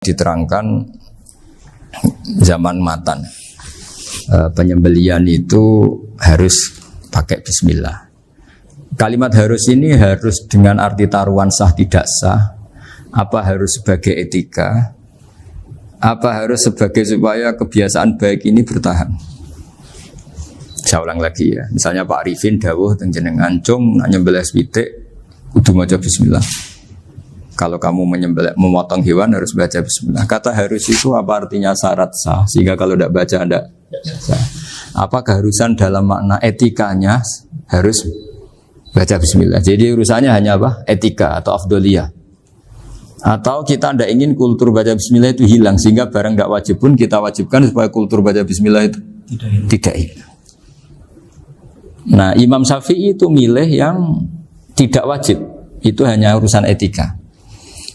diterangkan zaman Matan. Penyembelian itu harus pakai bismillah. Kalimat harus ini harus dengan arti taruhan sah tidak sah, apa harus sebagai etika, apa harus sebagai supaya kebiasaan baik ini bertahan. Saya ulang lagi ya, misalnya Pak Arifin dawuh teng jenengan cung nak nyembelih pitik kudu maca bismillah. Kalau kamu memotong hewan harus baca bismillah. Kata harus itu apa artinya syarat sah, sehingga kalau tidak baca tidak sah. Apa keharusan dalam makna etikanya harus baca bismillah. Jadi urusannya hanya apa? Etika atau afdoliyah. Atau kita tidak ingin kultur baca bismillah itu hilang, sehingga barang tidak wajib pun kita wajibkan supaya kultur baca bismillah itu tidak hilang. Nah, Imam Syafi'i itu milih yang tidak wajib. Itu hanya urusan etika.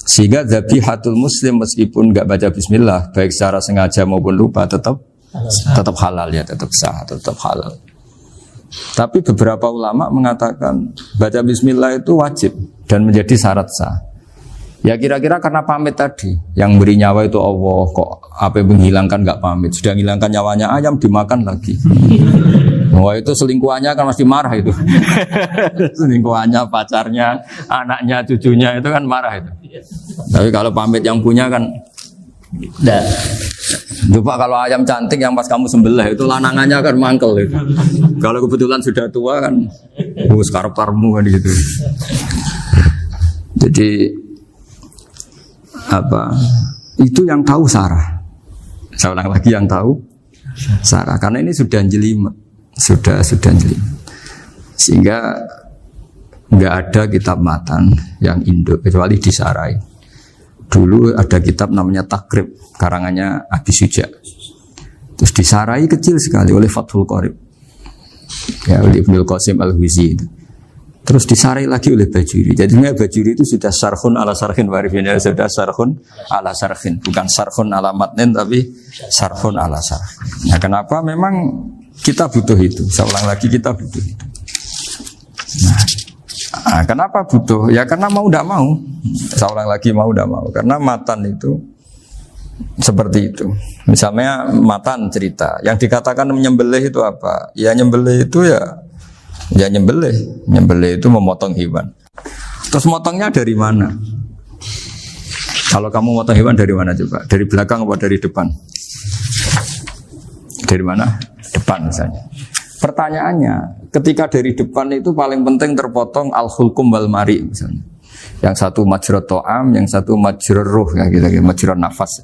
Sehingga dhabihatul muslim meskipun enggak baca bismillah, baik secara sengaja maupun lupa tetap halal ya, tetap sah, tetap halal. Tapi beberapa ulama mengatakan baca bismillah itu wajib dan menjadi syarat sah. Ya kira-kira karena pamit tadi, yang beri nyawa itu Allah, kok apa yang menghilangkan enggak pamit, sudah menghilangkan nyawanya ayam dimakan lagi. Wah itu selingkuhannya kan masih marah itu. Selingkuhannya, pacarnya, anaknya, cucunya itu kan marah itu. Tapi kalau pamit yang punya kan enggak. Coba kalau ayam cantik yang pas kamu sembelih itu lanangannya kan mangkel itu. Kalau kebetulan sudah tua kan karep-karepmu kan gitu. Jadi apa? Itu yang tahu Sarah. Saya ulang lagi, yang tahu Sarah, karena ini sudah jelimet. Sudah jelimet. Sehingga enggak ada kitab matan yang Indo kecuali di Sarai. Dulu ada kitab namanya Takrib, karangannya Abi Suja. Terus di Sarai kecil sekali oleh Fathul Qorib. Ya, oleh Ibnul Qasim Al-Huzi itu. Terus disarai lagi oleh Bajuri. Jadi Bajuri itu sudah sarhun ala sarhin warifin, ya, sudah sarhun ala sarhin, bukan sarhun ala matnin tapi sarhun ala sarhin. Nah, kenapa memang kita butuh itu? Saya ulang lagi, kita butuh itu. Nah, kenapa butuh? Ya karena mau tidak mau. Saya ulang lagi, mau tidak mau. Karena matan itu seperti itu. Misalnya matan cerita, yang dikatakan menyembelih itu apa? Ya nyembelih itu ya nyembelih itu memotong hewan. Terus motongnya dari mana? Kalau kamu motong hewan dari mana coba? Dari belakang atau dari depan? Dari mana? Depan misalnya. Pertanyaannya, ketika dari depan itu paling penting terpotong al-hulkum wal mari misalnya. Yang satu majrur to'am, yang satu majrur ruh, kayak gitu, majrur nafas.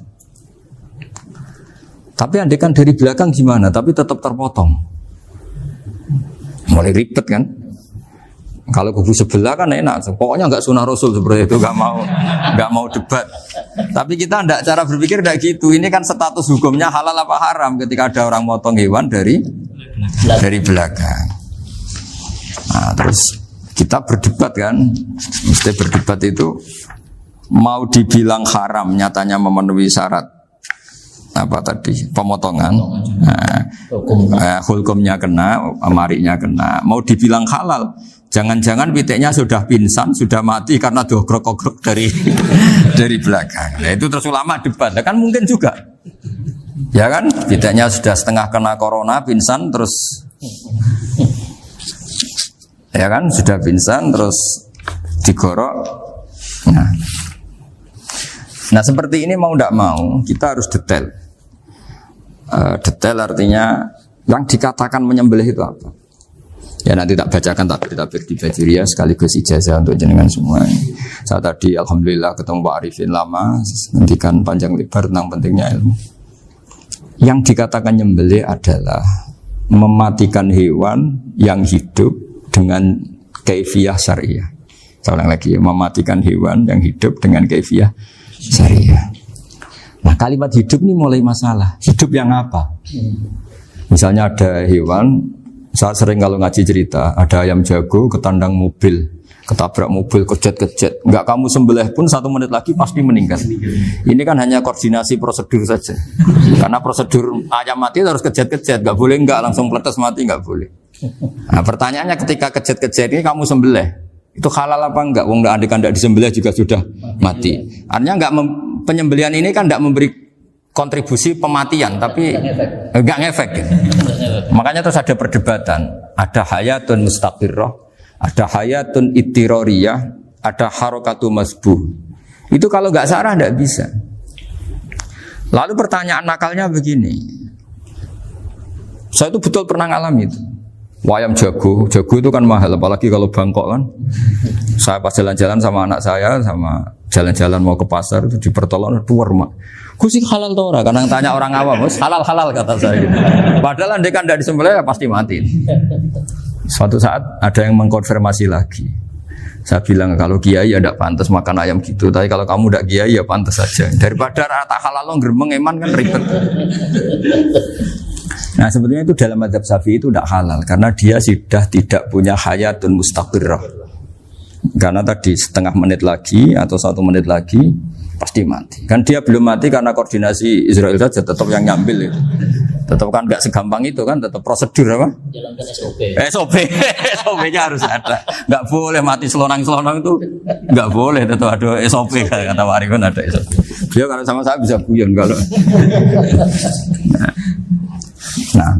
Tapi andekan dari belakang gimana? Tapi tetap terpotong. Mulai ribet kan? Kalau kubu sebelah kan enak, pokoknya nggak sunah Rasul seperti itu, nggak mau debat. Tapi kita tidak, cara berpikir tidak gitu. Ini kan status hukumnya halal apa haram ketika ada orang motong hewan dari belakang. Nah, terus kita berdebat kan, mesti berdebat itu mau dibilang haram, nyatanya memenuhi syarat apa tadi pemotongan, hukumnya kena, amarinya kena. Mau dibilang halal, jangan-jangan pitiknya sudah pingsan, sudah mati karena dogrok-dogrok dari belakang. Nah, itu terus ulama debat, kan mungkin juga, ya kan? Pitiknya sudah setengah kena corona, pingsan terus, ya kan? Sudah pingsan terus digorok. Nah seperti ini mau tidak mau kita harus detail. Detail artinya yang dikatakan menyembelih itu apa? Ya nanti tak bacakan tabir-tabir di Bajiria sekaligus ijazah untuk jenengan semua. Saya tadi alhamdulillah ketemu Pak Arifin lama, ngendikan panjang lebar tentang pentingnya ilmu. Yang dikatakan menyembelih adalah mematikan hewan yang hidup dengan kaifiyah syariah. Saya ulang lagi, mematikan hewan yang hidup dengan kaifiyah syariah. Nah kalimat hidup ini mulai masalah. Hidup yang apa? Misalnya ada hewan, saya sering kalau ngaji cerita, ada ayam jago ketandang mobil, ketabrak mobil, kejet-kejet. Enggak kamu sembelih pun 1 menit lagi pasti meninggal. Ini kan hanya koordinasi prosedur saja. Karena prosedur ayam mati harus kejet-kejet, enggak boleh enggak langsung peletes mati, enggak boleh. Nah pertanyaannya ketika kejet-kejet ini kamu sembelih, itu halal apa enggak? Wong enggak andekan enggak disembelih juga sudah mati. Artinya enggak penyembelihan ini kan tidak memberi kontribusi pematian, tapi enggak ngefek. Makanya terus ada perdebatan. Ada hayatun mustaqirrah, ada hayatun ittiroriyah, ada harokatu masbuh. Itu kalau nggak sarah tidak bisa. Lalu pertanyaan nakalnya begini. Saya itu betul pernah ngalami itu. Wayam jago itu kan mahal, apalagi kalau Bangkok kan. Saya pas jalan-jalan sama anak saya, sama jalan-jalan mau ke pasar itu di pertolongan tuwer mak. Kusik halal tau ora? Karena tanya orang awam, halal kata saya. Gitu. Padahal andai kan tidak disembelih ya pasti mati. Suatu saat ada yang mengkonfirmasi lagi. Saya bilang kalau kiai ya tidak pantas makan ayam gitu, tapi kalau kamu tidak kiai ya pantas saja. Daripada rata halal lo geremeng eman kan ribet. Nah sebetulnya itu dalam mazhab Syafi'i itu tidak halal karena dia sudah tidak punya hayatun mustaqirrah. Karena tadi setengah menit lagi atau 1 menit lagi pasti mati. Kan dia belum mati karena koordinasi Israel saja tetap yang nyambil itu. Tetap kan nggak segampang itu kan, tetap prosedur apa? Jalankan SOP. SOP-nya harus ada. Nggak boleh mati selonang-selonang itu, nggak boleh. Tetap ada SOP kata Pak Arifin ada SOP. Dia kalau sama saya bisa guyon kalau. Nah,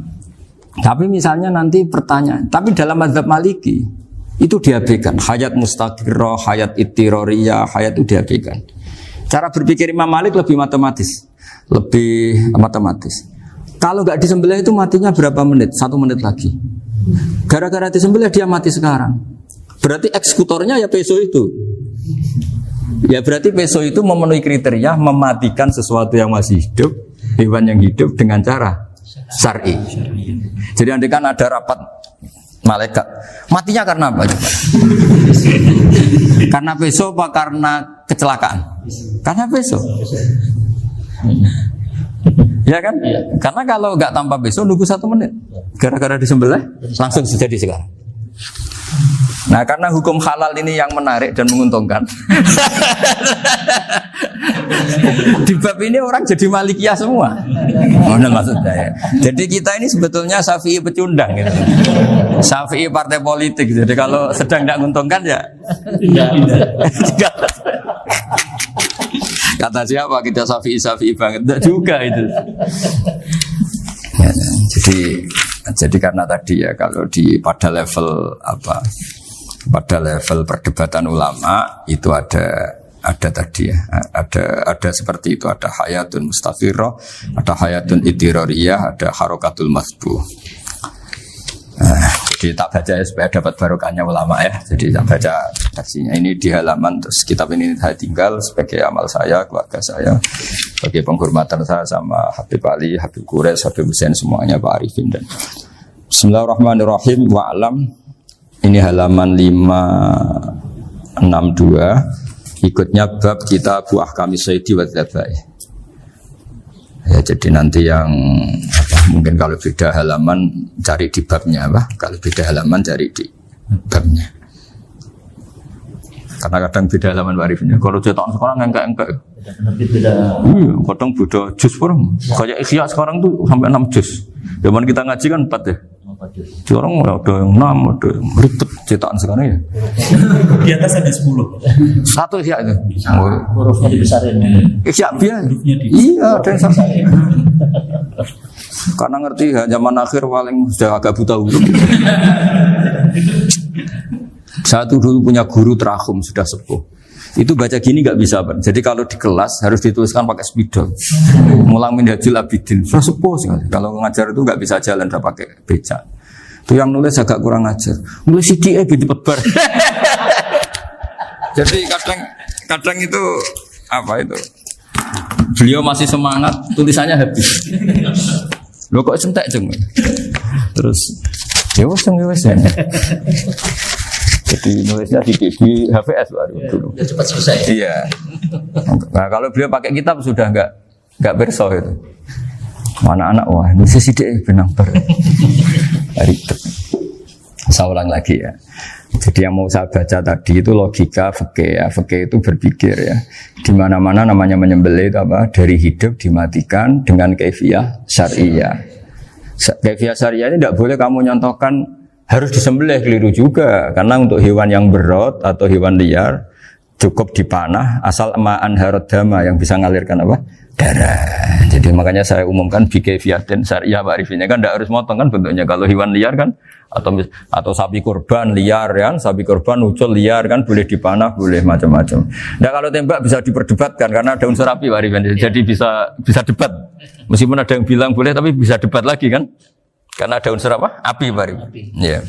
tapi misalnya nanti pertanyaan, tapi dalam mazhab Maliki itu diabaikan. Hayat mustaqirrah, hayat ittiroriyah, hayat itu diabaikan. Cara berpikir Imam Malik lebih matematis. Kalau nggak disembelih itu matinya berapa menit? 1 menit lagi. Gara-gara disembelih dia mati sekarang. Berarti eksekutornya ya peso itu. Ya berarti peso itu memenuhi kriteria mematikan sesuatu yang masih hidup, hewan yang hidup dengan cara syar'i. Jadi andai kan ada rapat malaikat, matinya karena apa? Karena peso apa karena kecelakaan? Karena peso. Ya kan? Ya. Karena kalau nggak tanpa peso nunggu 1 menit. Gara-gara disembelih langsung jadi sekarang. Nah karena hukum halal ini yang menarik dan menguntungkan. Di bab ini orang jadi Malikiyah semua. Mana maksudnya ya? Jadi kita ini sebetulnya Syafi'i pecundang gitu. Syafi'i partai politik. Jadi kalau sedang tidak menguntungkan ya kata siapa kita Syafi'i banget? Tidak juga itu. Ya, jadi karena tadi ya kalau pada level perdebatan ulama itu ada tadi ya, ada seperti itu, ada hayatun mustaqirrah, ada hayatun ittiroriyah, ada harokatul masbuh. Jadi tak baca ya supaya dapat barokahnya ulama ya. Jadi tak baca versinya ini di halaman, terus kitab ini saya tinggal sebagai amal saya, keluarga saya, sebagai penghormatan saya sama Habib Ali, Habib Qures, Habib Hussein semuanya, Pak Arifin dan Bismillahirrahmanirrahim. Wa'alam, ini halaman 562, ikutnya bab kita buah kami sayyidi wa dzabai. Ya, jadi nanti yang mungkin kalau beda halaman cari di babnya kalau beda halaman cari di babnya. Karena kadang beda halaman warifnya. Kalau cetakan sekarang enggak. Kadang beda juz orang. Kayak Ikhya sekarang tuh sampai 6 juz. Zaman kita ngaji kan 4 ya. Sekarang ada yang 6, ada yang ribet cetakan sekarang ya. Di atas ada 10. Satu Ikhya itu. Hurufnya dibesarin. Ikhya biar. Iya, ada yang sama. Karena ngerti ya, zaman akhir paling sudah agak buta huruf. Saya tuh dulu punya guru terakhum sudah sepuh. Itu baca gini nggak bisa, Pak. Jadi kalau di kelas harus dituliskan pakai spidol. Mulang Minhajul Abidin. Sudah sepuh sekali. Kalau ngajar itu nggak bisa jalan, udah pakai becak. Itu yang nulis agak kurang ajar. Nulis CD gitu bar. Jadi kadang itu apa itu? Beliau masih semangat, tulisannya habis. Loh kok sentek jeng? Terus ya wes. Jadi nulisnya di HVS baru dulu. Udah cepat selesai. Iya. Nah kalau beliau pakai kitab sudah enggak berso itu. Anak-anak wah nulisnya sidik benang ber. Ribet. Saya ulang lagi ya. Jadi yang mau saya baca tadi itu logika fikih ya. Fikih itu berpikir ya. Di mana-mana namanya menyembelih itu apa? Dari hidup dimatikan dengan kaifiyah syariah. Kaifiyah syariah ini tidak boleh kamu nyontohkan harus disembelih, keliru juga. Karena untuk hewan yang berat atau hewan liar cukup dipanah asal ma'an harodama yang bisa ngalirkan apa? Darah. Jadi makanya saya umumkan bikaifiatin syariah Pak Arifin kan tidak harus motong kan bentuknya. Kalau hewan liar kan atau sapi kurban liar kan, sapi kurban ucul liar kan boleh dipanah, boleh macam-macam. Nah kalau tembak bisa diperdebatkan karena ada unsur api Pak Arifin. Jadi bisa debat. Meskipun ada yang bilang boleh tapi bisa debat lagi kan? Karena ada unsur apa? Api Pak Arifin. Iya.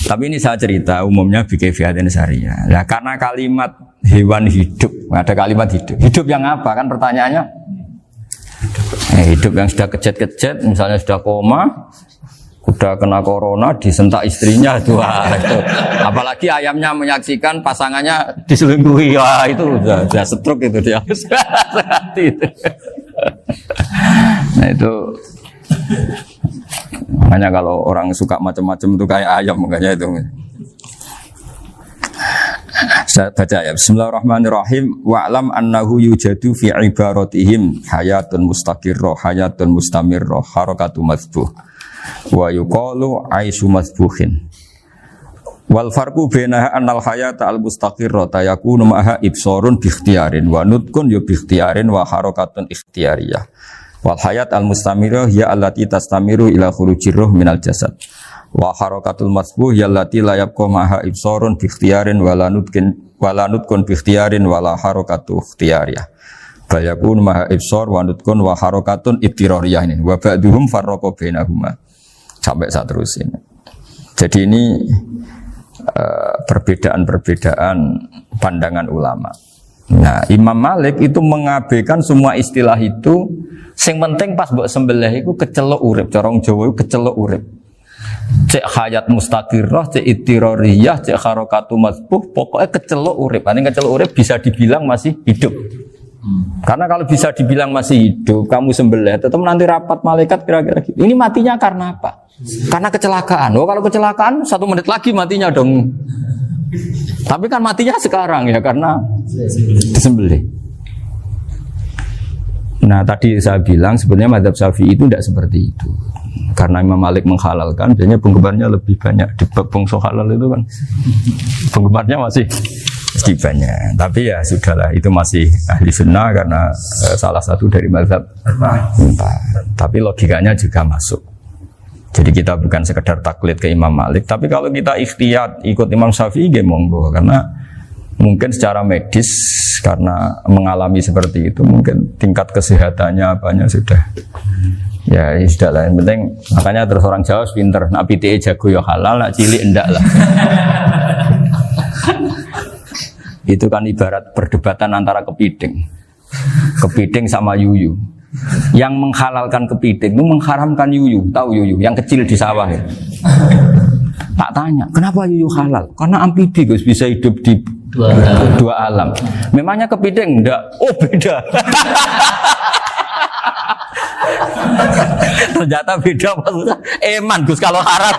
Tapi ini saya cerita umumnya bikaifiatin syariah. Nah, karena kalimat hewan hidup, ada kalimat hidup. Hidup yang apa kan pertanyaannya? Hidup yang sudah kejet-kejet, misalnya sudah koma, sudah kena corona, disentak istrinya, itu. Apalagi ayamnya menyaksikan pasangannya diselingkuhi, wah itu sudah stroke itu dia. Nah itu. Makanya kalau orang suka macam-macam itu kayak ayam makanya itu. Saya baca ya. Bismillahirrahmanirrahim. Wa'lam annahu yujadu fi ibaratihim hayatun mustaqirrah, hayatun mustamirrah, harakatu madhbuh. Wa yuqalu aisyu madhbuhin. Wal farqu bainaha annal hayata al mustaqirrah tayakunu ma'ha ibsarun bi ikhtiyarin wa nutqun bi ikhtiyarin wa harakatun ikhtiyariyah. Wal hayat al mustamirah ya allati tastamiru ila khurujir ruh minal jasad. Wa harakatul masbuh ya allati la yabqa maha ibsarun bi ikhtiyarin wala nutkun bi ikhtiyarin wala harakatu ikhtiyariyah. Bal yakun maha ibsar wa nutkun wa harakatun ibtirariyah ini. Wa ba'duhum farraqa bainahuma. Sampai saat terus ini. Jadi ini perbedaan-perbedaan pandangan ulama. Nah, Imam Malik itu mengabaikan semua istilah itu. Sing penting pas mbok sembelih iku kecelok urip, cara wong Jawa iku kecelok urip. Cek hayat mustaqirrah, cek ittirariyah, cek harakatu mazbuh, pokoknya kecelok urip. Ini kecelok urip bisa dibilang masih hidup. Karena kalau bisa dibilang masih hidup, kamu sembelih, tetap nanti rapat malaikat kira-kira gitu. Ini matinya karena apa? Karena kecelakaan. Oh, kalau kecelakaan 1 menit lagi matinya dong. Tapi kan matinya sekarang ya karena disembelih. Nah tadi saya bilang sebenarnya mazhab Syafi'i itu tidak seperti itu. Karena Imam Malik menghalalkan, biasanya penggemarnya lebih banyak. Di bab bongso halal itu kan penggemarnya masih banyak. Tapi ya sudahlah, itu masih ahli sunnah karena salah satu dari mazhab. Tapi logikanya juga masuk. Jadi kita bukan sekedar taklid ke Imam Malik. Tapi kalau kita ikhtiyat ikut Imam Syafi'i, ya monggo. Karena mungkin secara medis karena mengalami seperti itu mungkin tingkat kesehatannya apanya sudah ya sudah lah, yang penting makanya terus orang Jawa pinter nak PTE jago ya halal, nak cilik enggak lah. Itu kan ibarat perdebatan antara kepiting sama yuyu. Yang menghalalkan kepiting itu mengharamkan yuyu, tahu yuyu yang kecil di sawah ya. Tak tanya, kenapa yuyu halal? Karena amfibi Gus, bisa hidup di dua alam. Memangnya kepiting enggak? Oh beda. Ternyata beda maksudnya. Eman Gus kalau haram.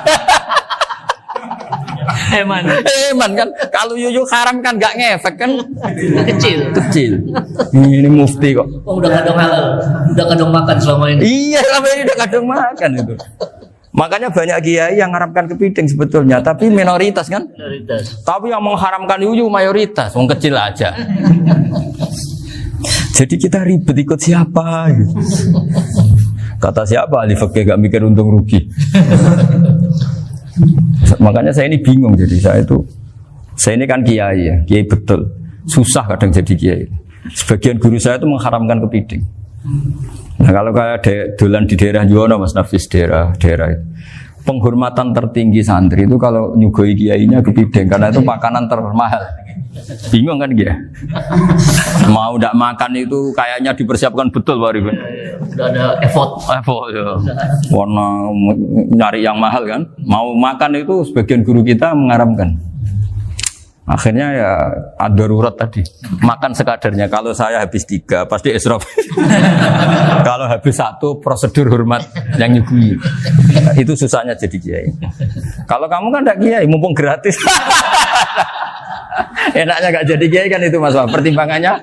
Eman kan kalau yuyu haram kan enggak ngefek kan kecil. Ini mufti kok. Oh udah kadang halal, udah kadang makan selama ini. Iya selama ini udah kadang makan itu. Makanya banyak kiai yang mengharamkan kepiting sebetulnya, tapi minoritas kan? Minoritas. Tapi yang mengharamkan yuyu mayoritas, wong kecil aja. Jadi kita ribet ikut siapa? Gitu. Kata siapa? Ahli fikih gak mikir untung rugi. Makanya saya ini bingung, jadi saya ini kan kiai ya, kiai betul. Susah kadang jadi kiai. Sebagian guru saya itu mengharamkan kepiting. Nah kalau kayak dolan di daerah Juwana Mas Nafis daerah itu, penghormatan tertinggi santri itu kalau nyugoi kiainya kepiting karena itu makanan termahal. Bingung kan dia? Mau tidak makan itu kayaknya dipersiapkan betul Pak Ribet. Udah ada effort ya. Warna nyari yang mahal kan. Mau makan itu sebagian guru kita mengharamkan. Akhirnya ya ada darurat tadi. Makan sekadarnya. Kalau saya habis 3 pasti israf. Kalau habis 1 prosedur hormat yang nyugui. Itu susahnya jadi kiai. Kalau kamu kan tidak kiai, mumpung gratis. Enaknya gak jadi kiai kan itu Mas. Pertimbangannya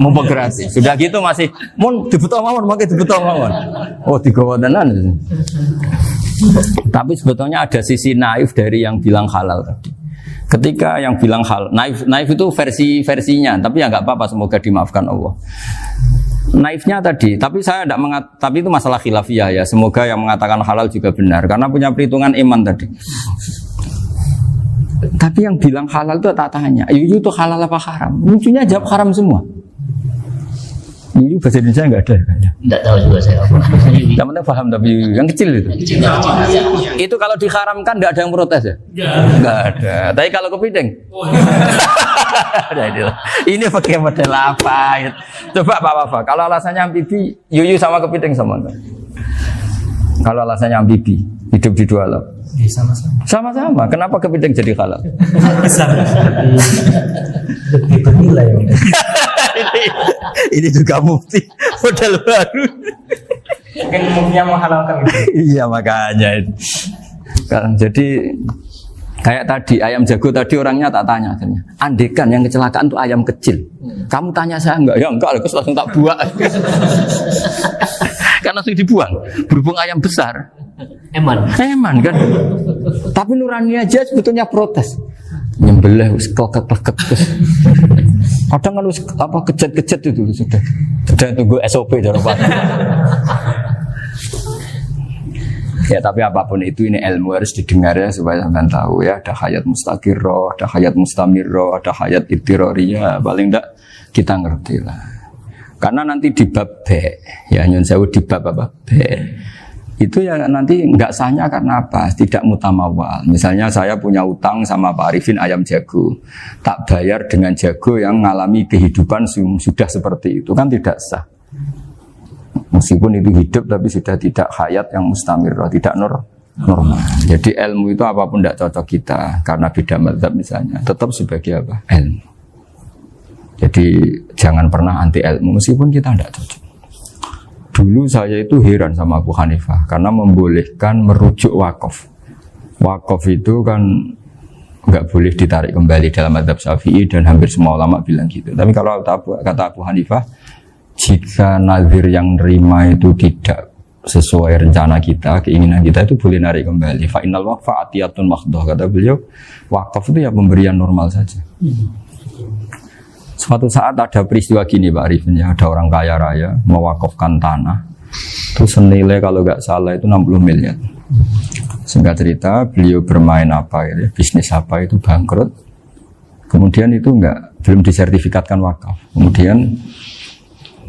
mumpung gratis. Sudah gitu masih mun dibutuh mawon, makai dibutuh mawon. Oh digawatenan. Tapi sebetulnya ada sisi naif dari yang bilang halal tadi. Ketika yang bilang hal naif itu versinya, tapi ya nggak apa-apa, semoga dimaafkan Allah. Naifnya tadi, tapi saya tidak tapi itu masalah khilafiyah ya. Semoga yang mengatakan halal juga benar, karena punya perhitungan iman tadi. Tapi yang bilang halal itu tak tanya, itu halal apa haram? Lucunya jawab haram semua. Yuyu bahasa Indonesia nggak ada kayaknya. Nggak tahu juga saya apa. Yang penting paham tapi yang kecil itu. Itu kalau diharamkan nggak ada yang protes ya? Nggak ada. Tapi kalau kepiting? Ini pakai model apa? Coba Pak Wafa. Kalau alasannya amfibi, Yuyu sama kepiting sama enggak? Kalau alasannya amfibi, hidup di dua alam. Sama-sama. Sama-sama. Kenapa kepiting jadi halal? Lebih bernilai. Ini juga mufti model baru. Mungkin muftinya menghalalkan itu. Iya makanya itu. Kan jadi kayak tadi ayam jago tadi orangnya tak tanya akhirnya. Andekan yang kecelakaan itu ayam kecil. Kamu tanya saya enggak? Ya enggak, aku langsung tak buang. Kan langsung dibuang. Berhubung ayam besar. Eman kan. Tapi nurani aja sebetulnya protes. Nyembelih klekek-klekek. Kadang kan apa kejet-kejet itu sudah tunggu SOP jawaban. Ya tapi apapun itu ini ilmu harus didengar ya supaya sampean tahu ya, ada hayat mustaqirroh, ada hayat mustamirroh, ada hayat ittiroriyah, paling enggak kita ngerti lah. Karena nanti di bab B, ya nyun sewu di bab apa? B. Itu ya nanti enggak sahnya karena apa? Tidak mutamawal. Misalnya saya punya utang sama Pak Arifin ayam jago, tak bayar dengan jago yang mengalami kehidupan sudah seperti itu, kan tidak sah. Meskipun itu hidup tapi sudah tidak hayat yang mustamirah, tidak normal. Jadi ilmu itu apapun tidak cocok kita karena beda mazhab misalnya, tetap sebagai apa? Ilmu. Jadi jangan pernah anti ilmu meskipun kita tidak cocok. Dulu saya itu heran sama Abu Hanifah karena membolehkan merujuk wakaf. Wakaf itu kan nggak boleh ditarik kembali dalam mazhab Syafi'i dan hampir semua ulama bilang gitu. Tapi kalau kata Abu Hanifah, jika nazir yang nerima itu tidak sesuai rencana kita, keinginan kita, itu boleh narik kembali. Fa innal waqfa atiyatun makhdoh, kata beliau. Wakaf itu ya pemberian normal saja. Suatu saat ada peristiwa gini Pak Arifin ya, ada orang kaya raya mewakafkan tanah itu senilai kalau nggak salah itu 60 miliar. Singkat cerita beliau bermain apa gitu, bisnis apa itu bangkrut. Kemudian itu belum disertifikatkan wakaf. Kemudian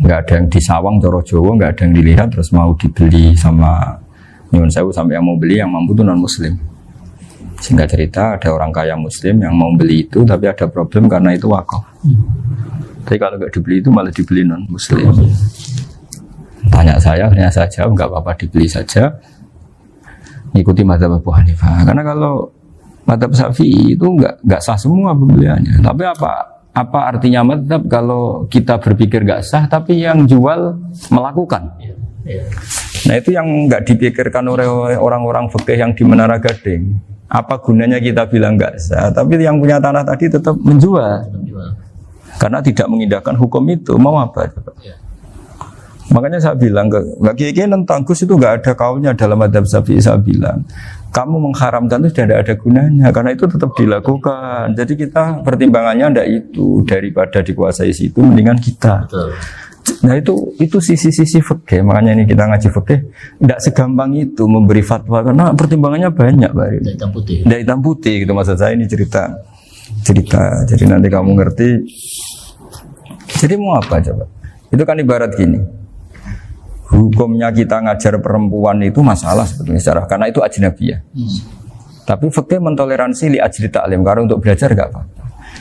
nggak ada yang disawang Coro Jowo, nggak ada yang dilihat, terus mau dibeli sama nyuwun sewu sampai yang mau beli yang mampu itu non muslim. Singkat cerita ada orang kaya muslim yang mau beli itu tapi ada problem karena itu wakaf. Tapi kalau nggak dibeli itu malah dibeli non muslim. Tanya saya, akhirnya saya jawab nggak apa-apa dibeli saja. Ikuti mazhab Abu Hanifah. Karena kalau mazhab Syafi'i itu nggak sah semua pembeliannya. Tapi apa artinya mazhab kalau kita berpikir nggak sah tapi yang jual melakukan? Nah itu yang nggak dipikirkan oleh orang-orang fikih yang di Menara Gading. Apa gunanya kita bilang nggak sah, tapi yang punya tanah tadi tetap menjual, karena tidak mengindahkan hukum itu. Mau apa? Makanya saya bilang ke Kiai tentang Gus itu nggak ada kaulnya dalam mazhab Syafi'i. Saya bilang kamu mengharamkan itu sudah tidak ada gunanya, karena itu tetap dilakukan. Jadi kita pertimbangannya ndak itu, daripada dikuasai situ mendingan kita. Betul. Nah itu sisi-sisi fikih. Makanya ini kita ngaji fikih tidak segampang itu memberi fatwa karena pertimbangannya banyak, Pak. Tidak hitam putih gitu maksud saya, ini cerita. Jadi nanti kamu ngerti. Jadi mau apa coba? Itu kan ibarat gini. Hukumnya kita ngajar perempuan itu masalah sebetulnya secara karena itu ajnabiyah. Tapi fikih mentoleransi li ajli ta'lim, karena untuk belajar enggak apa-apa.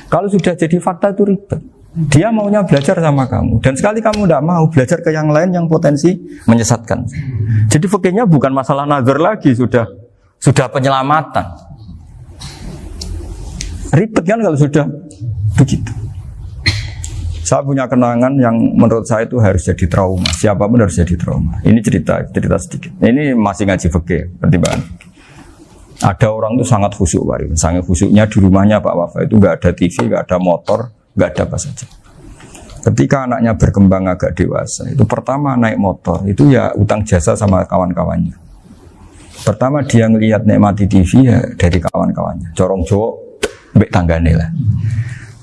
Kalau sudah jadi fakta itu ribet. Dia maunya belajar sama kamu, dan sekali kamu tidak mau belajar ke yang lain yang potensi menyesatkan. Jadi fikihnya bukan masalah nazar lagi, sudah penyelamatan. Ribet kan kalau sudah begitu. Saya punya kenangan yang menurut saya itu harus jadi trauma. Siapapun harus jadi trauma. Ini cerita sedikit. Ini masih ngaji fikih, pertimbangan. Ada orang itu sangat khusyuk, Pak. Sangat khusyuknya di rumahnya Pak Wafa itu nggak ada TV, nggak ada motor, nggak ada apa saja. Ketika anaknya berkembang agak dewasa, itu pertama naik motor, itu ya utang jasa sama kawan-kawannya. Pertama dia ngelihat nikmati TV ya dari kawan-kawannya. Corong Jowo mbek tanggane lah.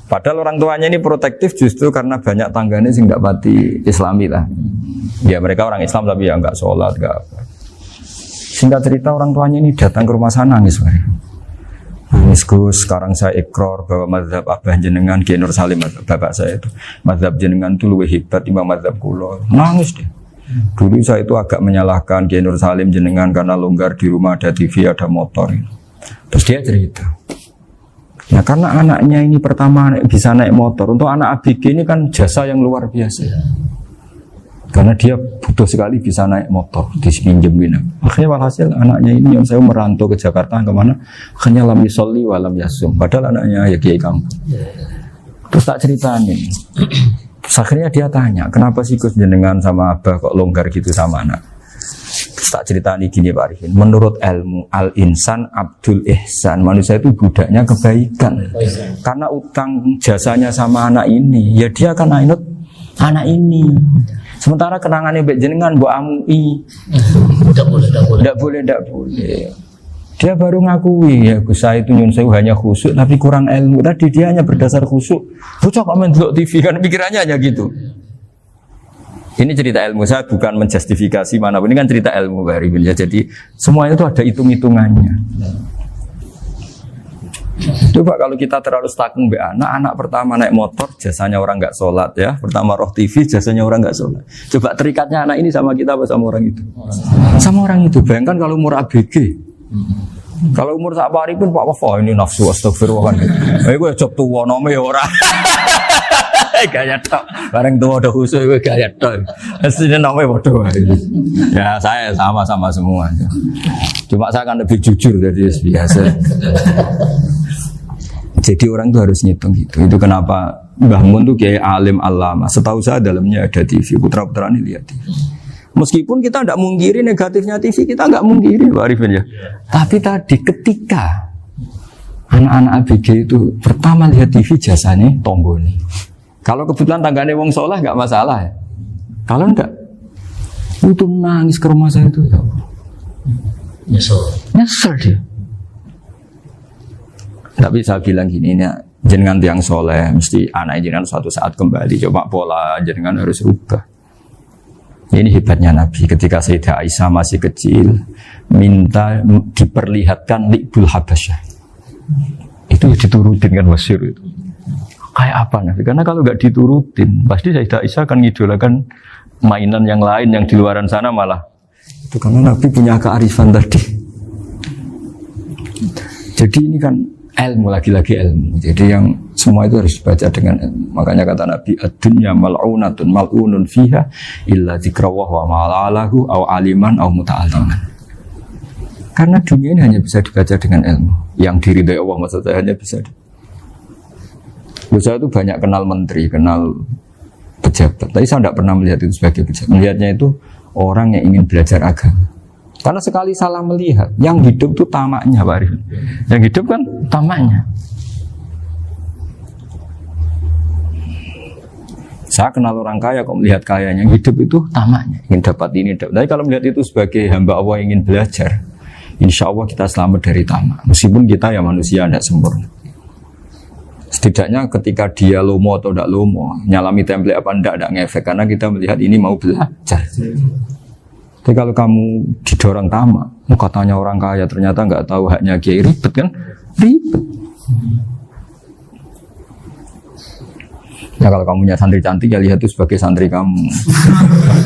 Padahal orang tuanya ini protektif justru karena banyak tanggane sing ndak pati Islami lah. Ya mereka orang Islam tapi ya enggak sholat, enggak apa. Singkat cerita orang tuanya ini datang ke rumah saya nangis. Nangis Gus, sekarang saya ikrar bahwa mazhab Abah jenengan Kiai Nur Salim, bapak saya itu mazhab jenengan itu lebih hebat timbang mazhab kula. Nangis dia. Dulu saya itu agak menyalahkan Kiai Nur Salim jenengan karena longgar di rumah ada TV, ada motor. Terus dia cerita. Nah karena anaknya ini pertama bisa naik motor, untuk anak ABG ini kan jasa yang luar biasa. Karena dia butuh sekali bisa naik motor, dipinjemin. Akhirnya walhasil anaknya ini yang saya merantau ke Jakarta kemana? Akhirnya lam yusolli wa lam yasum. Padahal anaknya ya kiai kampung. Terus tak ceritanya. Terus akhirnya dia tanya, kenapa sih Gus jenengan sama Abah kok longgar gitu sama anak? Terus tak ceritanya gini Pak Arifin. Menurut ilmu al-insan abdul ihsan, manusia itu budaknya kebaikan. Karena utang jasanya sama anak ini, ya dia akan ainut anak ini. Sementara kenangannya mbek jenengan mbok amui. Tidak boleh. Dia baru ngakui ya Gus saya itu nyun sewu hanya khusyuk tapi kurang ilmu. Tadi dia hanya berdasar khusyuk. Bocah kok main delok TV kan pikirannya hanya gitu. Ini cerita ilmu, saya bukan menjustifikasi mana pun. Ini kan cerita ilmu Pak Arifin ya. Jadi semuanya itu ada hitung-hitungannya. Coba kalau kita terlalu stakung be anak pertama naik motor jasanya orang nggak sholat ya, pertama roh TV jasanya orang nggak sholat. Coba terikatnya anak ini sama kita apa sama orang itu? Sama orang itu. Bayangkan kalau umur ABG, kalau umur sak pari pun Pak Wafa ini nafsu astagfirullah kan. Gue job tua nome orang. Gaya tok, bareng tua udah khusus gue gaya tok. Aslinya namanya bodoh. Ya saya sama semua. Cuma saya akan lebih jujur dari biasa. Jadi orang itu harus ngitung gitu. Itu kenapa Mbah Mun tuh kayak alim alama. Setahu saya dalamnya ada TV. Putra-putra ini lihat TV. Meskipun kita tidak mungkiri negatifnya TV, kita nggak mungkiri Pak Arifin ya. Tapi tadi ketika anak-anak ABG itu pertama lihat TV jasanya tonggo nih. Kalau kebetulan tanggane wong soleh nggak masalah ya. Kalau enggak, itu nangis ke rumah saya itu. Nyesel dia. Tapi saya bilang gini, ini jenengan tiang soleh, mesti anak jenengan suatu saat kembali. Coba pola jenengan harus rubah. Ini hebatnya Nabi. Ketika Sayyidah Aisyah masih kecil, minta diperlihatkan Li'bul Habasyah. Itu diturutin kan masyhur itu. Kayak apa Nabi? Karena kalau nggak diturutin, pasti Sayyidah Aisyah akan ngidolakan mainan yang lain yang di luaran sana malah. Itu karena Nabi punya kearifan tadi. Jadi ini kan ilmu, lagi-lagi ilmu. Jadi yang semua itu harus dibaca dengan ilmu. Makanya kata Nabi, ad-dunya mal'unatun mal'unun fiha illa dzikrawah wa ma'alahu aw aliman aw muta'alliman. Karena dunia ini hanya bisa dibaca dengan ilmu. Yang diridai Allah maksudnya hanya bisa. Saya itu banyak kenal menteri, kenal pejabat. Tapi saya tidak pernah melihat itu sebagai pejabat. Melihatnya itu orang yang ingin belajar agama. Karena sekali salah melihat, yang hidup itu tamaknya Pak Arifin. Yang hidup kan tamaknya. Saya kenal orang kaya kok melihat kayanya, yang hidup itu tamaknya, ingin dapat ini. Tapi kalau melihat itu sebagai hamba Allah yang ingin belajar, insya Allah kita selamat dari tamak. Meskipun kita ya manusia tidak sempurna. Setidaknya ketika dia lomo atau tidak lomo, nyalami template apa tidak ngefek, karena kita melihat ini mau belajar. Tapi kalau kamu didorong tamak, katanya orang kaya ternyata nggak tahu haknya kiai, ribet kan? Ribet. Ya kalau kamu punya santri cantik ya lihat itu sebagai santri kamu.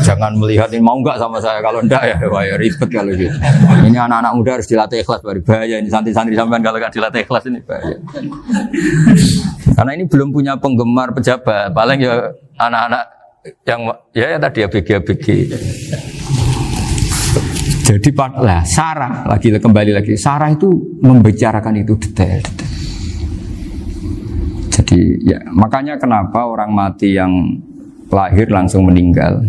Jangan melihat ini mau nggak sama saya, kalau enggak ya wah ya ribet kalau gitu. Ini anak-anak muda harus dilatih ikhlas, baru bahaya ini santri-santri sampean kalau nggak dilatih ikhlas ini bahaya. Karena ini belum punya penggemar pejabat, paling ya anak-anak yang ya tadi ABG. Jadi lah Sarah kembali lagi Sarah itu membicarakan itu detail. Jadi ya makanya kenapa orang mati yang lahir langsung meninggal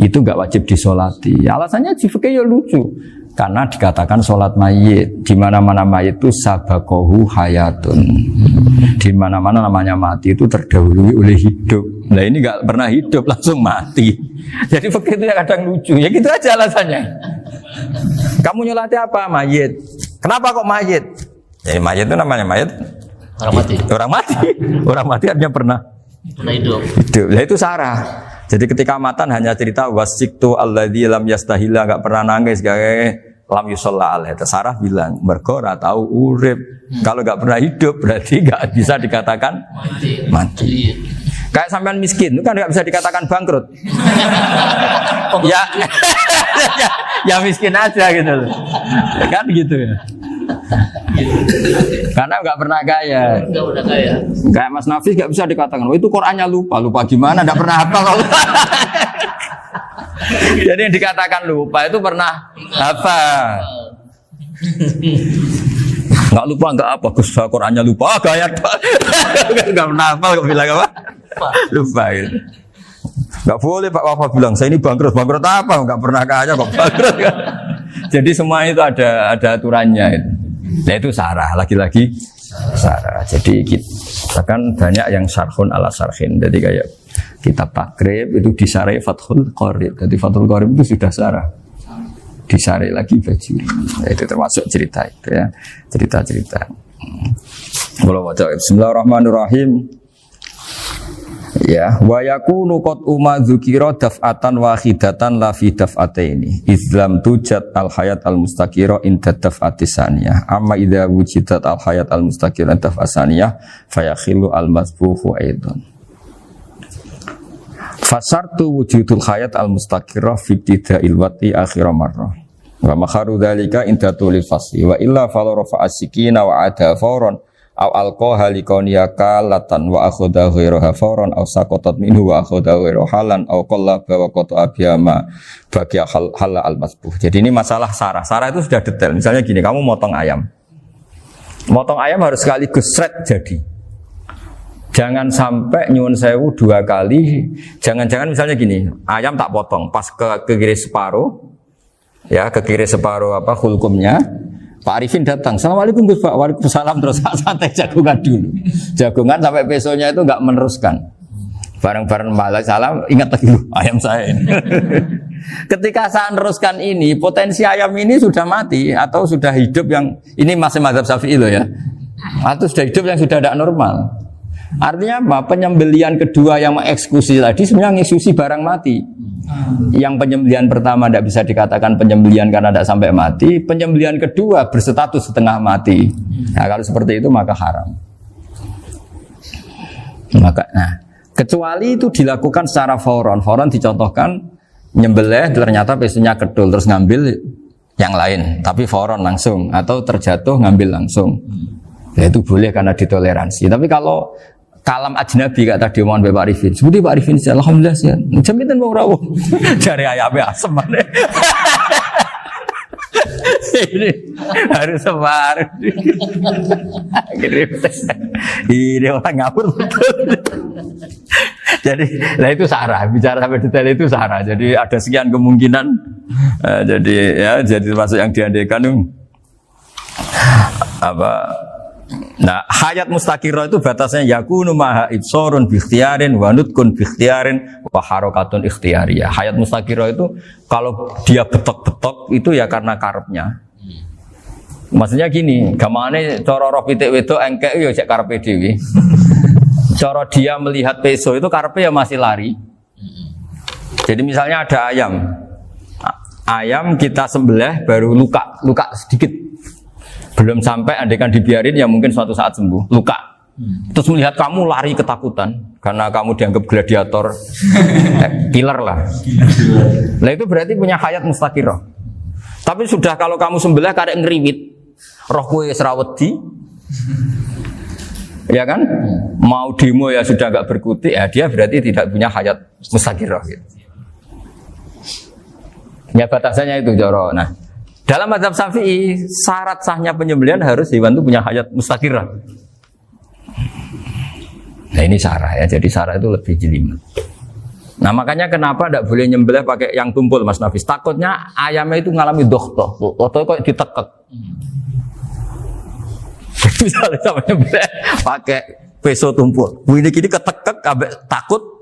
itu nggak wajib disolati. Alasannya fikih ya lucu. Karena dikatakan sholat mayit, di mana-mana mayit itu sabakohu hayatun. Di mana-mana namanya mati itu terdahului oleh hidup. Nah ini nggak pernah hidup langsung mati. Jadi begitu ya kadang lucu. Ya gitu aja alasannya. Kamu nyolati apa? Mayit. Kenapa kok mayit? Jadi mayit itu namanya mayit Orang mati. Orang mati artinya pernah hidup. Nah itu Sarah. Jadi ketika matan hanya cerita wasiktu alladzi lam yastahila, enggak pernah nangis, lam yusalla alaihi. Sarah bilang mergo ora tahu urip. Kalau enggak pernah hidup berarti enggak bisa dikatakan mati. Kayak sampean miskin itu kan enggak bisa dikatakan bangkrut. ya miskin aja gitu loh. Kan gitu ya. Karena nggak pernah kaya. Kayak Mas Nafis nggak bisa dikatakan, oh itu Qurannya lupa gimana? Nggak pernah hafal. Jadi yang dikatakan lupa itu pernah hafal. Nggak lupa nggak apa, Gus Qurannya lupa, gaya nggak pernah hafal kok bilang apa? Lupa gitu. Nggak boleh Pak Wafa bilang saya ini bangkrut apa? Nggak pernah kaya kok bangkrut kan? Jadi semua itu ada aturannya itu. Nah itu Sarah, lagi-lagi Sarah. Jadi kita kan banyak yang syarhun ala syarhin. Jadi kayak kitab takrib itu disarai Fathul Qorib. Jadi Fathul Qorib itu sudah Sarah. Disarai lagi Bajuri. Nah, itu termasuk cerita itu ya. Cerita-cerita. Bismillahirrahmanirrahim. Ya, wa yakunu qad umma dzukira daf'atan wahidatan la fi daf'ataini. Islam tujad al hayat al mustaqira inda daf'atis saniyah. Amma idza wujidat al hayat al mustaqira daf'as saniyah fayakhilu al masbuhu aidan. Fasartu wujudul hayat al mustaqira fi ibtida'il wati akhir marrah. Wa makharu dzalika inda tulil fasli wa illa fala rafa'a sikina wa ada fawran aw alqaha liqawniyaka latan wa akhadha ghairaha fawran aw saqatat minhu wa akhadha ghairaha halan aw qallaba wa qata'a biyama bagi hal al masbuh. Jadi ini masalah Sarah. Sarah itu sudah detail. Misalnya gini, kamu motong ayam. Motong ayam harus sekaligus shred jadi. Jangan sampai nyuwun sewu 2 kali. Jangan-jangan misalnya gini, ayam tak potong pas ke kiri separuh. Ya, ke kiri separuh apa hulkumnya. Pak Arifin datang, Assalamualaikum Gus Pak, waalaikumsalam, terus santai jagungan dulu. Jagungan sampai besoknya itu enggak meneruskan. Bareng-bareng balik salam, ingat lagi ayam saya ini. Ketika saya meneruskan ini, potensi ayam ini sudah mati atau sudah hidup yang ini masih mazhab Syafi'i loh ya. Atau sudah hidup yang sudah tidak normal. Artinya apa? Penyembelian kedua yang mengeksekusi tadi sebenarnya mengeksekusi barang mati. Yang penyembelian pertama tidak bisa dikatakan penyembelian karena tidak sampai mati. Penyembelian kedua berstatus setengah mati. Nah, kalau seperti itu maka haram. Kecuali itu dilakukan secara fauron. Fauron dicontohkan nyembelih ternyata pesunya kedul terus ngambil yang lain, tapi fauron langsung atau terjatuh ngambil langsung. Ya, itu boleh karena ditoleransi. Tapi kalau kalam ajnabi kata tadi omongan Pak Arifin, seperti Pak Arifin, alhamdulillah sih, jaminan mau rawuh dari ayamnya asem mana? Ini harus sebar. Ini orang ngawur betul. Jadi, lah itu Sarah. Bicara sampai detail itu Sarah. Jadi ada sekian kemungkinan. Jadi termasuk yang diandaikan apa? Nah, hayat mustaqirah itu batasnya yakunu maha ibsorun bi ikhtiarin wa nutkun bi ikhtiarin wa harakatun ikhtiyariyah. Hayat mustaqirah itu kalau dia betok-betok itu ya karena karepnya. Maksudnya gini, gamane cara roh pitik wedok engkek ya cek karepe dhewe. Cara dia melihat peso itu karepe ya masih lari. Jadi misalnya ada ayam. Ayam kita sembelih baru luka sedikit. Belum sampai andaikan dibiarin ya mungkin suatu saat sembuh, luka. Terus melihat kamu lari ketakutan karena kamu dianggap gladiator, killer lah. Nah itu berarti punya hayat mustaqirah. Tapi sudah kalau kamu sembelih karek ngeriwit, roh kue serawedi, ya kan? Mau demo ya sudah agak berkutik, ya dia berarti tidak punya hayat mustaqirah. Gitu. Ya batasannya itu Joro. Nah. Dalam mazhab Syafi'i, syarat sahnya penyembelihan harus hewan itu punya hayat mustaqirah. Nah ini Sarah ya, jadi Sarah itu lebih jelimet. Nah makanya kenapa tidak boleh nyembelih pakai yang tumpul Mas Nafis? Takutnya ayamnya itu ngalami dohtoh, kok ditekek. Misalnya sama nyembelih pakai peso tumpul, ini kini ketekek, takut.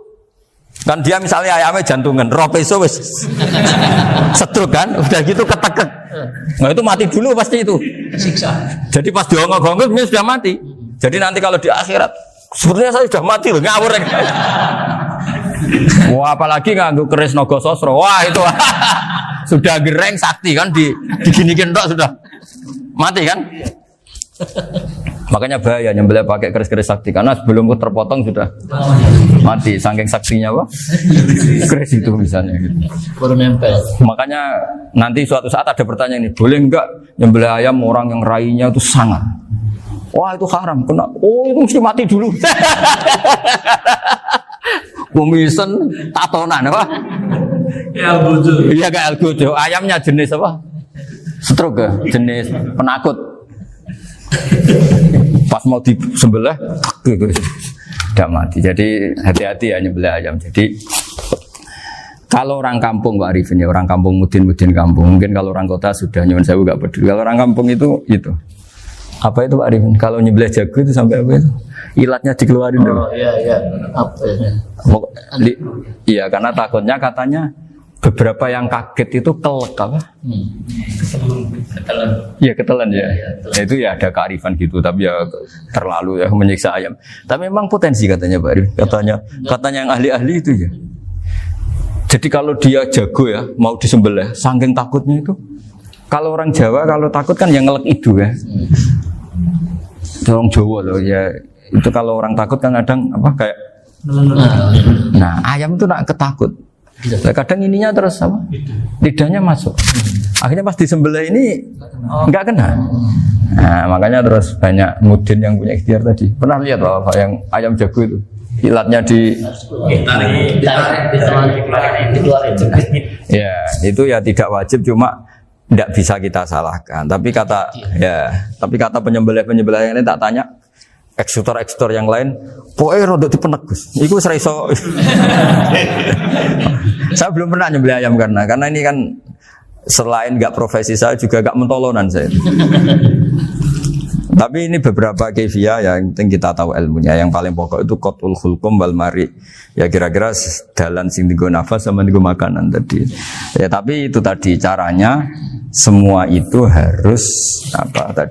Kan dia misalnya ayamnya jantungan, roh peso wis setruk kan, udah gitu ketekek. Nah itu mati dulu pasti itu. Siksa. Jadi pas diongok-ongok dia sudah mati. Jadi nanti kalau di akhirat, sebetulnya saya sudah mati loh, ngawur. Wah, apalagi nganggo keris naga sosro. Wah, itu sudah gereng sakti kan diginikin tok sudah mati kan? Makanya bahaya nyembelih pakai keris-keris sakti karena sebelum terpotong sudah mati saking saksinya apa? Keris itu misalnya gitu. Baru nempel. Makanya nanti suatu saat ada pertanyaan ini, boleh enggak nyembelih ayam orang yang rainya itu sangar? Wah, itu haram. Kena. Oh, itu mesti mati dulu. Kumisen tatonan apa? Ya bodoh. Iya kayak algojo. Ayamnya jenis apa? Stroke ya? Jenis penakut. Pas mau disembelih, tidak mati. Jadi hati-hati ya nyembelih ayam. Jadi kalau orang kampung Pak Arifin ya, orang kampung mudin kampung. Mungkin kalau orang kota sudah nyuwun sewu gak peduli. Kalau orang kampung itu apa itu Pak Arifin? Kalau nyembelih jago itu sampai apa itu? Ilatnya dikeluarin dulu. Oh iya. Apa ya? Iya karena takutnya katanya beberapa yang kaget itu kelek apa? Ketelan. Iya ketelan ya. Itu ya ada kearifan gitu tapi ya terlalu ya menyiksa ayam. Tapi memang potensi katanya Pak Arif. Katanya yang ahli-ahli itu ya. Jadi kalau dia jago ya mau disembelih, saking takutnya itu. Kalau orang Jawa kalau takut kan yang ngelek itu ya. Orang Jawa loh ya. Itu kalau orang takut kan kadang apa kayak nah ayam itu nak ketakut. Kadang ininya terus apa? Lidahnya masuk. Akhirnya pas disembelih ini enggak kena. Nah, makanya terus banyak mudin yang punya ikhtiar tadi. Pernah lihat Bapak yang ayam jago itu? Ilatnya dikeluarin. Ya, itu ya tidak wajib cuma tidak bisa kita salahkan. Tapi kata penyembelih yang ini tak tanya eksekutor yang lain, pokoknya rodok dipenek Gus. Iku seraiso. Saya belum pernah nyembelih ayam karena ini kan selain nggak profesi saya juga nggak mentolonan saya. Tapi ini beberapa kefiah yang penting kita tahu ilmunya. Yang paling pokok itu qatul khulqum wal mari. Ya kira-kira dalan sing digo nafas sama digo makanan tadi. Ya tapi itu tadi caranya semua itu harus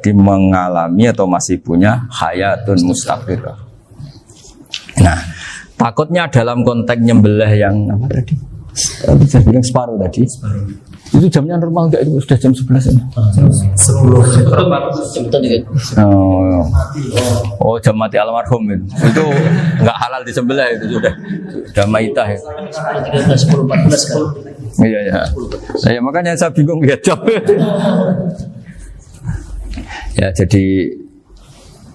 mengalami atau masih punya hayatun mustaqirah. Nah, takutnya dalam konteks nyembelih yang apa tadi? Saya bilang separuh tadi. Itu jamnya normal enggak itu sudah jam 11 ini? 10. Oh, jam mati almarhum itu. Itu enggak halal disembelih itu sudah maitah ya. 13, 10, 14 kan. Iya. Saya makanya saya bingung lihat jam. Ya, jadi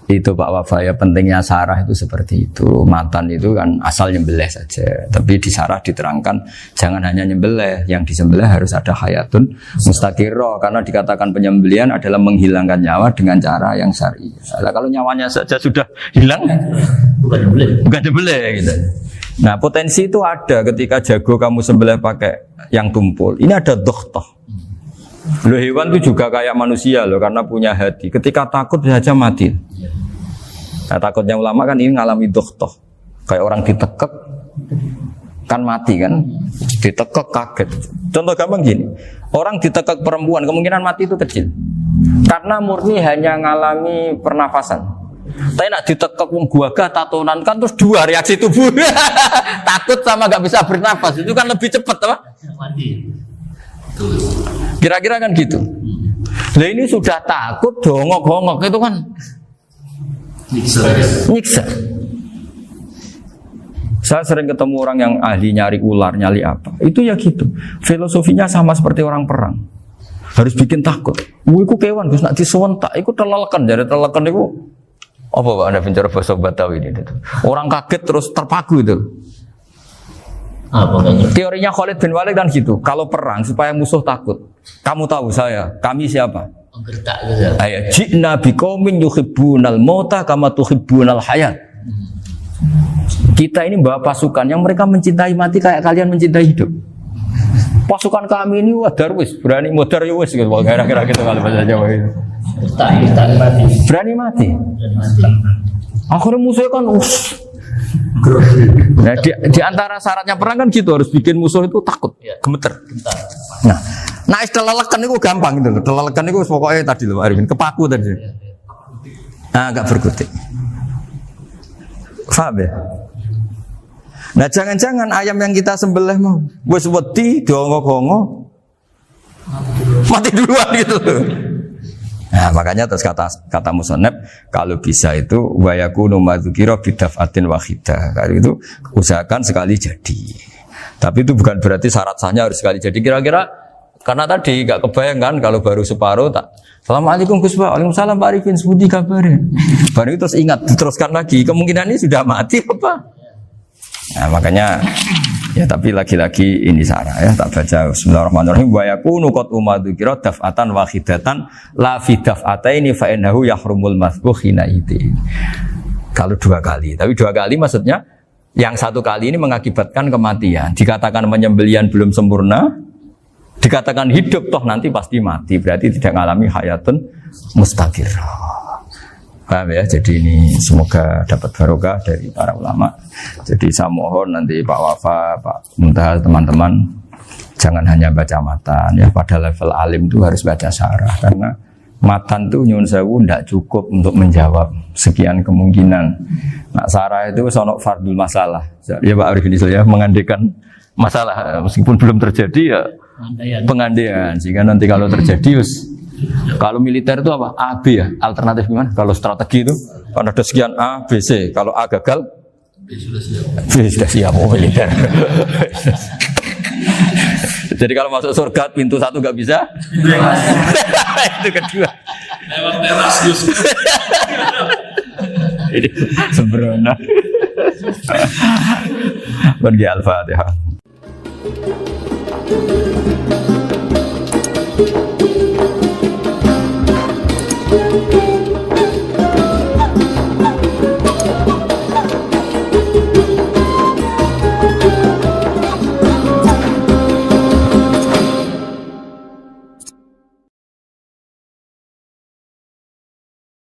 itu Pak Wafa ya pentingnya sarah itu seperti itu. Matan itu kan asal nyembelih saja. Tapi di sarah diterangkan jangan hanya nyembelih, yang disembelih harus ada hayatun mustaqirah karena dikatakan penyembelihan adalah menghilangkan nyawa dengan cara yang syar'i. Nah, kalau nyawanya saja sudah hilang bukan nyembelih gitu. Nah, potensi itu ada ketika jago kamu sembelih pakai yang tumpul. Ini ada dokhtoh. Loh, hewan itu juga kayak manusia loh karena punya hati. Ketika takut saja mati. Nah, takutnya ulama kan ini ngalami dokhtoh. Kayak orang ditekek kan mati kan. Ditekek kaget. Contoh gampang gini. Orang ditekek perempuan kemungkinan mati itu kecil. Karena murni hanya ngalami pernafasan. Tapi nak ditekek gua tatonan kan terus dua reaksi tubuh. Takut sama gak bisa bernafas. Itu kan lebih cepat apa? Mati. Kira-kira kan gitu. Lah ini sudah takut dongok-dongok itu kan nyiksa. Saya sering ketemu orang yang ahli nyari ular, nyari apa. Itu ya gitu. Filosofinya sama seperti orang perang. Harus bikin takut. Iku kewan Gus nak disuwentak iku telelekan. Jadi telelekan iku apa Pak Anda bicara bahasa Batawi ini? Orang kaget terus terpaku itu. Teorinya Khalid bin Walid kan gitu. Kalau perang supaya musuh takut. Kamu tahu kami siapa? Menggertak gitu. Ayat ji'na biqaumin yuhibbunal mauta kama tuhibbunal hayat. Kita ini bawa pasukan yang mereka mencintai mati kayak kalian mencintai hidup. Pasukan kami ini darwis, berani modar ya wis gitu. Kira-kira gitu kalau bahasa Jawa itu. Berani mati. Akhirnya musuhnya kan nah, di antara syaratnya perang kan gitu harus bikin musuh itu takut, gemeter. Nah istilah lelekan itu gampang gitu loh. Lelekan itu pokoknya tadi loh Arifin, kepaku tadi. Nah, agak berkutik. Paham ya? Nah jangan-jangan ayam yang kita sembelih mau wis wedi diongo-ongo mati duluan gitu. Nah makanya terus kata musannaf kalau bisa itu wa yakunu madzukira bidafatin wahidah. Kalau itu usahakan sekali jadi. Tapi itu bukan berarti syarat sahnya harus sekali jadi. Kira-kira karena tadi gak kebayang kan kalau baru separuh tak Assalamualaikum Gus Pak, waalaikumsalam Pak Arifin, sebuti kabarnya. Baru itu terus ingat, diteruskan lagi. Kemungkinan ini sudah mati apa? Nah makanya ya tapi lagi-lagi ini sarah ya tak baca Bismillahirrahmanirrahim wa yakunu qad umadzukira daf'atan wahidatan la fi daf'ataini fa innahu yahrumul mazbuh hina idi. Kalau 2 kali, tapi 2 kali maksudnya yang 1 kali ini mengakibatkan kematian. Dikatakan penyembelian belum sempurna, dikatakan hidup toh nanti pasti mati, berarti tidak mengalami hayatun mustaqirrah. Paham ya? Jadi ini semoga dapat barokah dari para ulama. Jadi saya mohon nanti Pak Wafa, Pak Muntaha, teman-teman jangan hanya baca matan ya, pada level alim itu harus baca syarah karena matan itu nyun sewu tidak cukup untuk menjawab sekian kemungkinan. Nah syarah itu sono fardul masalah. Ya Pak Arifin ya mengandekan masalah meskipun belum terjadi ya pengandaian sehingga nanti kalau terjadi kalau militer itu apa? A, B ya? Alternatif gimana? Kalau strategi itu kan ada sekian A, B, C. Kalau A gagal B sudah siap militer. Jadi kalau masuk surga pintu 1 nggak bisa itu kedua lewat teras ini sembrono pergi Al-Fatihah.